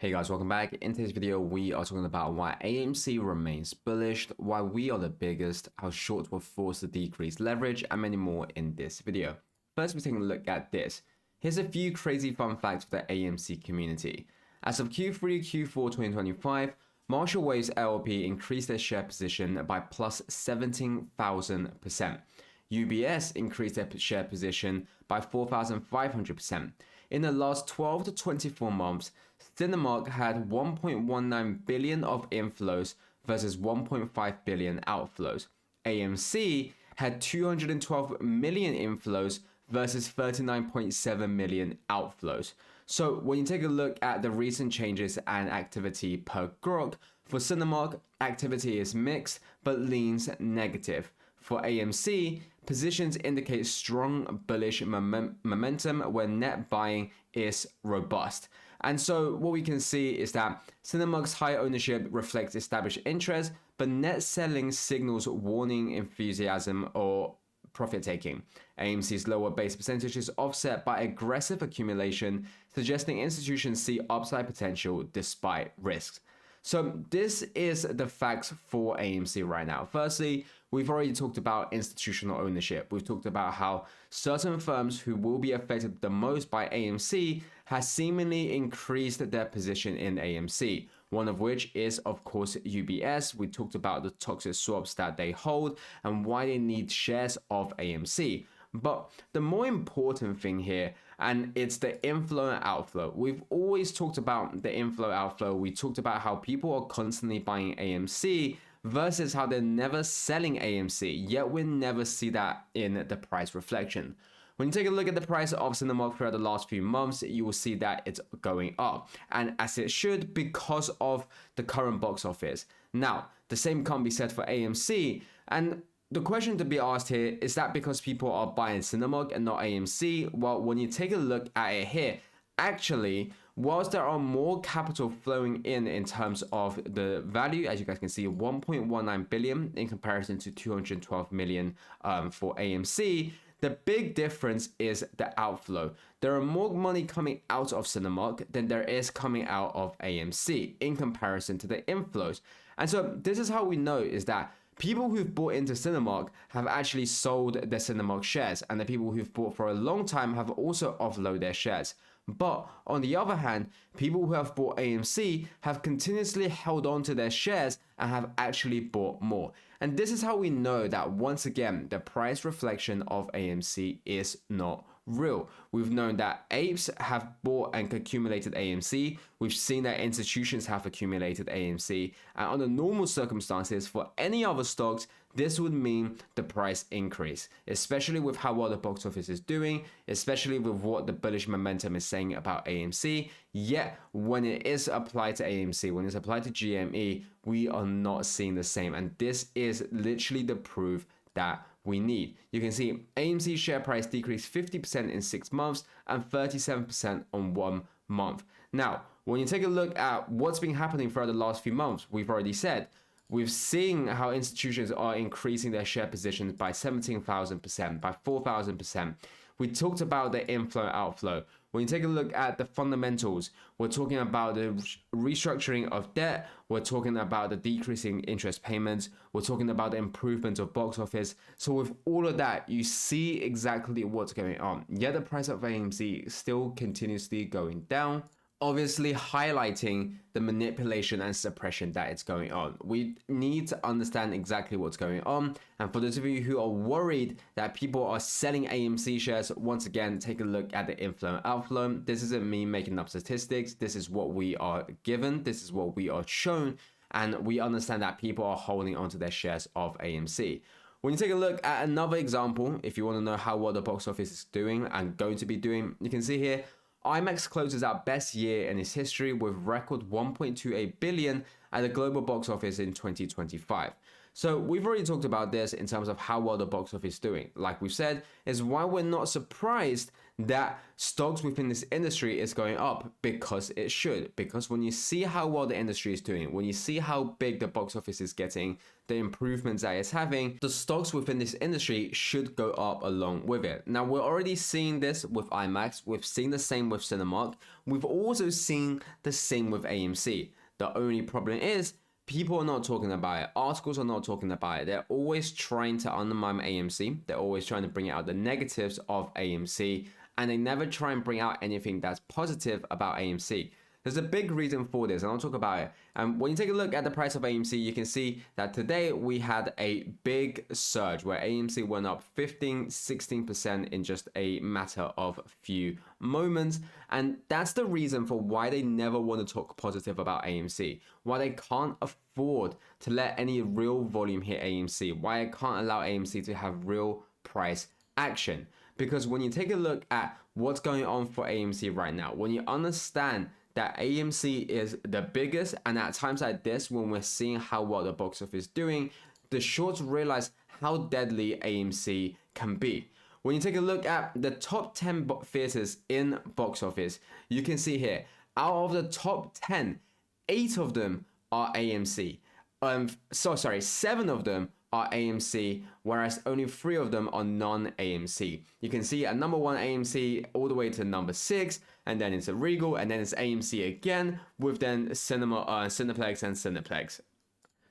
Hey guys, welcome back. In today's video, we are talking about why AMC remains bullish, why we are the biggest, how shorts will force to decrease leverage, and many more in this video. First, we're taking a look at this. Here's a few crazy fun facts for the AMC community. As of Q4 2025, Marshall Waves LLP increased their share position by plus 17,000%. UBS increased their share position by 4,500%. In the last 12 to 24 months, Cinemark had 1.19 billion of inflows versus 1.5 billion outflows. AMC had 212 million inflows versus 39.7 million outflows. So when you take a look at the recent changes and activity per grok, for Cinemark, activity is mixed but leans negative. For AMC, positions indicate strong bullish momentum where net buying is robust. And so what we can see is that Cinemark's high ownership reflects established interest, but net selling signals warning enthusiasm or profit taking. AMC's lower base percentage is offset by aggressive accumulation, suggesting institutions see upside potential despite risks. So this is the facts for AMC right now. Firstly, we've already talked about institutional ownership. We've talked about how certain firms who will be affected the most by AMC has seemingly increased their position in AMC. One of which is, of course, UBS. We talked about the toxic swaps that they hold and why they need shares of AMC. But the more important thing here, and it's the inflow and outflow. We've always talked about the inflow outflow. We talked about how people are constantly buying AMC versus how they're never selling AMC, yet we never see that in the price reflection. When you take a look at the price of Cinemark throughout the last few months, you will see that it's going up, and as it should because of the current box office. Now, the same can't be said for AMC, and the question to be asked here is that because people are buying Cinemark and not AMC? Well, when you take a look at it here, actually, whilst there are more capital flowing in terms of the value, as you guys can see, 1.19 billion in comparison to 212 million for AMC, the big difference is the outflow. There are more money coming out of Cinemark than there is coming out of AMC in comparison to the inflows. And so this is how we know is that people who've bought into Cinemark have actually sold their Cinemark shares, and the people who've bought for a long time have also offloaded their shares. But on the other hand, people who have bought AMC have continuously held on to their shares and have actually bought more. And this is how we know that once again, the price reflection of AMC is not real. We've known that apes have bought and accumulated AMC. We've seen that institutions have accumulated AMC. And under normal circumstances, for any other stocks, this would mean the price increase, especially with how well the box office is doing, especially with what the bullish momentum is saying about AMC. Yet, when it is applied to AMC, when it's applied to GME, we are not seeing the same. And this is literally the proof that we need. You can see AMC share price decreased 50% in 6 months and 37% on 1 month. Now, when you take a look at what's been happening throughout the last few months, we've already said, we've seen how institutions are increasing their share positions by 17,000%, by 4,000%. We talked about the inflow outflow. When you take a look at the fundamentals, we're talking about the restructuring of debt, we're talking about the decreasing interest payments, we're talking about the improvement of box office. So with all of that, you see exactly what's going on. Yet the price of AMC still continuously going down, obviously highlighting the manipulation and suppression that is going on. We need to understand exactly what's going on. And for those of you who are worried that people are selling AMC shares, once again, take a look at the inflow and outflow. This isn't me making up statistics. This is what we are given. This is what we are shown. And we understand that people are holding onto their shares of AMC. When you take a look at another example, if you want to know how well the box office is doing and going to be doing, you can see here, IMAX closes out best year in its history with record 1.28 billion at the global box office in 2025. So we've already talked about this in terms of how well the box office is doing. Like we said, is why we're not surprised that stocks within this industry is going up, because it should. Because when you see how well the industry is doing, when you see how big the box office is getting, the improvements that it's having, the stocks within this industry should go up along with it. Now, we're already seeing this with IMAX. We've seen the same with Cinemark. We've also seen the same with AMC. The only problem is people are not talking about it. Articles are not talking about it. They're always trying to undermine AMC. They're always trying to bring out the negatives of AMC, and they never try and bring out anything that's positive about AMC. There's a big reason for this, and I'll talk about it. And when you take a look at the price of AMC, you can see that today we had a big surge where AMC went up 15-16% in just a matter of few moments. And that's the reason for why they never want to talk positive about AMC, why they can't afford to let any real volume hit AMC, why they can't allow AMC to have real price action. Because when you take a look at what's going on for AMC right now, when you understand that AMC is the biggest, and at times like this, when we're seeing how well the box office is doing, the shorts realize how deadly AMC can be. When you take a look at the top 10 theaters in box office, you can see here, out of the top 10, 8 of them are AMC. 7 of them are AMC, whereas only 3 of them are non-AMC. You can see at number 1 AMC all the way to number 6, and then it's a Regal, and then it's AMC again, with then Cineplex and Cineplex.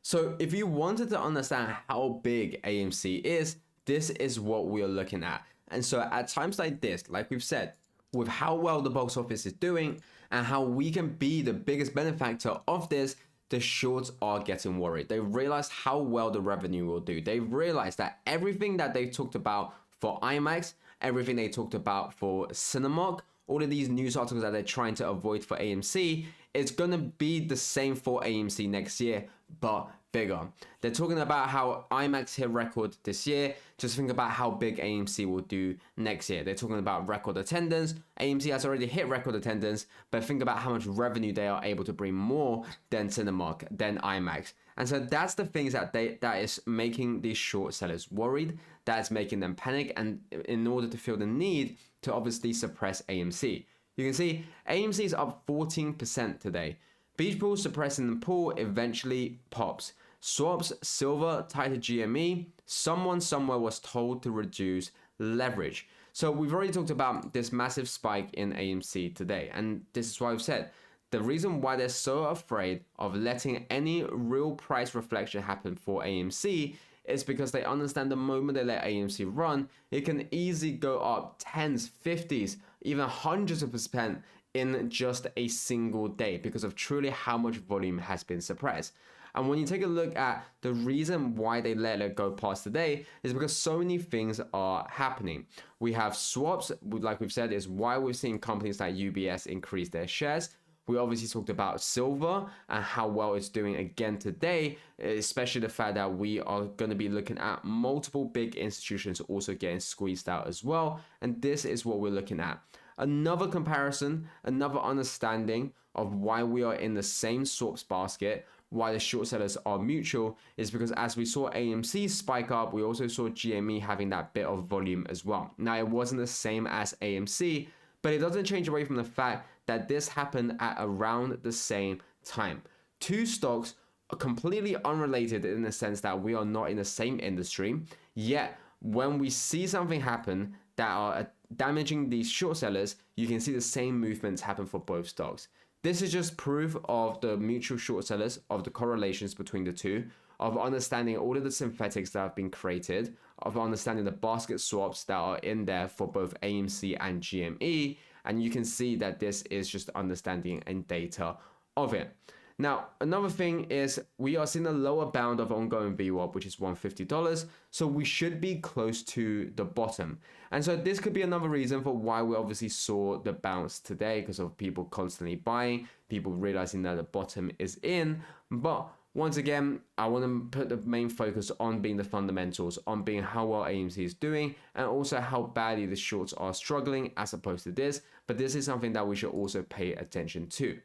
So if you wanted to understand how big AMC is, this is what we are looking at. And so at times like this, like we've said, with how well the box office is doing and how we can be the biggest benefactor of this, the shorts are getting worried. They realize how well the revenue will do. They realize that everything that they talked about for IMAX, everything they talked about for Cinemark, all of these news articles that they're trying to avoid for AMC, it's going to be the same for AMC next year, but bigger. They're talking about how IMAX hit record this year. Just think about how big AMC will do next year. They're talking about record attendance. AMC has already hit record attendance, but think about how much revenue they are able to bring more than Cinemark, than IMAX. And so that's the things that is making these short sellers worried. That's making them panic, and in order to feel the need to obviously suppress AMC. You can see AMC is up 14% today. Beach pool suppressing the pool eventually pops. Swaps silver tied to GME. Someone somewhere was told to reduce leverage. So we've already talked about this massive spike in AMC today, and this is why I've said the reason why they're so afraid of letting any real price reflection happen for AMC is because they understand the moment they let AMC run, it can easily go up 10s, 50s, even hundreds of percent in just a single day because of truly how much volume has been suppressed. And when you take a look at the reason why they let it go past today is because so many things are happening. We have swaps, like we've said, is why we're seeing companies like UBS increase their shares. We obviously talked about silver and how well it's doing again today, especially the fact that we are going to be looking at multiple big institutions also getting squeezed out as well. And this is what we're looking at. Another comparison, another understanding of why we are in the same swaps basket, why the short sellers are mutual, is because as we saw AMC spike up, we also saw GME having that bit of volume as well. Now, it wasn't the same as AMC, but it doesn't change away from the fact that this happened at around the same time. Two stocks are completely unrelated in the sense that we are not in the same industry, yet when we see something happen that are damaging these short sellers, you can see the same movements happen for both stocks. This is just proof of the mutual short sellers, of the correlations between the two, of understanding all of the synthetics that have been created, of understanding the basket swaps that are in there for both AMC and GME, and you can see that this is just understanding and data of it. Now, another thing is we are seeing a lower bound of ongoing VWAP, which is $150. So we should be close to the bottom. And so this could be another reason for why we obviously saw the bounce today, because of people constantly buying, people realizing that the bottom is in. But once again, I want to put the main focus on being the fundamentals, on being how well AMC is doing, and also how badly the shorts are struggling as opposed to this. But this is something that we should also pay attention to.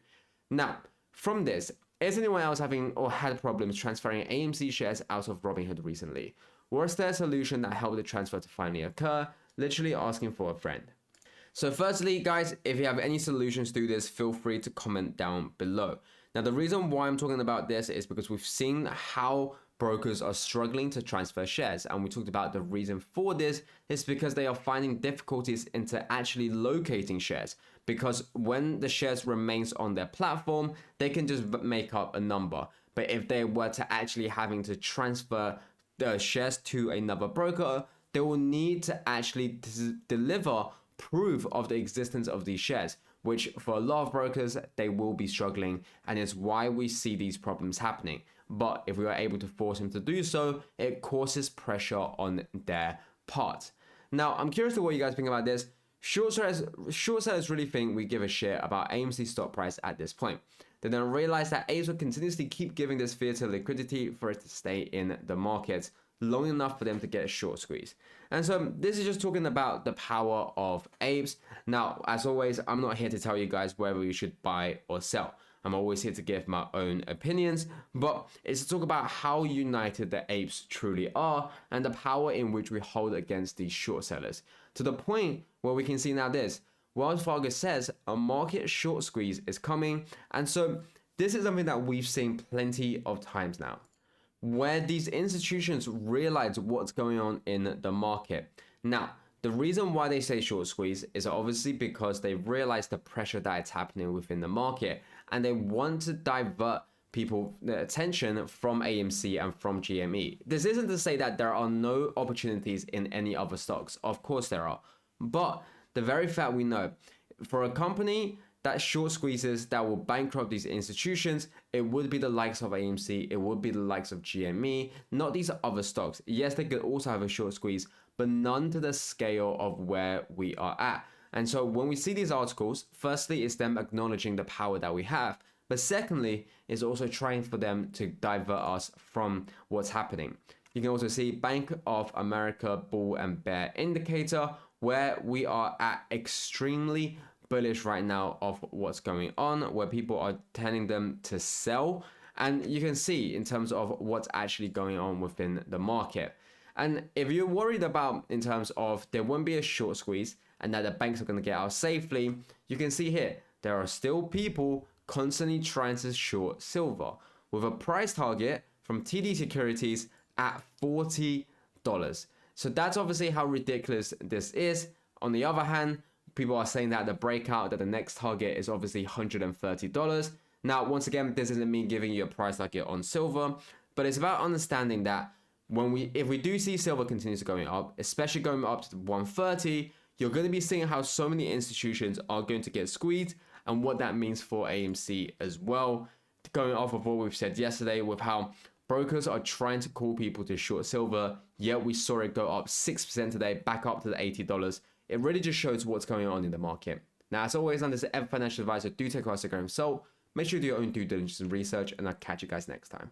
Now, from this, Is anyone else having or had problems transferring AMC shares out of Robinhood recently? Was there a solution that helped the transfer to finally occur? Literally asking for a friend. So firstly, guys, if you have any solutions to this, feel free to comment down below. Now, the reason why I'm talking about this is because we've seen how brokers are struggling to transfer shares. And we talked about the reason for this is because they are finding difficulties into actually locating shares. Because when the shares remains on their platform, they can just make up a number. But if they were to actually having to transfer the shares to another broker, they will need to actually deliver proof of the existence of these shares, which for a lot of brokers, they will be struggling, and is why we see these problems happening. But if we are able to force them to do so, it causes pressure on their part. Now, I'm curious to what you guys think about this. Short sellers really think we give a shit about AMC stock price at this point. They then realize that apes will continuously keep giving this fear to liquidity for it to stay in the market long enough for them to get a short squeeze. And so this is just talking about the power of apes. Now, as always, I'm not here to tell you guys whether you should buy or sell. I'm always here to give my own opinions, but it's to talk about how united the apes truly are and the power in which we hold against these short sellers. To the point where we can see now this, Wells Fargo says a market short squeeze is coming. And so this is something that we've seen plenty of times now, where these institutions realize what's going on in the market. Now, the reason why they say short squeeze is obviously because they realize the pressure that it's happening within the market, and they want to divert people's attention from AMC and from GME. This isn't to say that there are no opportunities in any other stocks. Of course there are. But the very fact we know, for a company that short squeezes that will bankrupt these institutions, it would be the likes of AMC, it would be the likes of GME, not these other stocks. Yes, they could also have a short squeeze, but none to the scale of where we are at. And so when we see these articles, firstly, it's them acknowledging the power that we have. But secondly, it's also trying for them to divert us from what's happening. You can also see Bank of America bull and bear indicator, where we are at extremely bullish right now of what's going on, where people are telling them to sell. And you can see in terms of what's actually going on within the market. And if you're worried about in terms of there won't be a short squeeze and that the banks are going to get out safely, you can see here, there are still people constantly trying to short silver with a price target from TD Securities at $40. So that's obviously how ridiculous this is. On the other hand, people are saying that the breakout, that the next target is obviously $130. Now, once again, this isn't me giving you a price target on silver, but it's about understanding that if we do see silver continues going up, especially going up to 130, you're going to be seeing how so many institutions are going to get squeezed and what that means for AMC as well. Going off of what we've said yesterday with how brokers are trying to call people to short silver, yet we saw it go up 6% today, back up to the $80. It really just shows what's going on in the market. Now, as always, on this financial advisor, do take our Instagram. So make sure you do your own due diligence and research, and I'll catch you guys next time.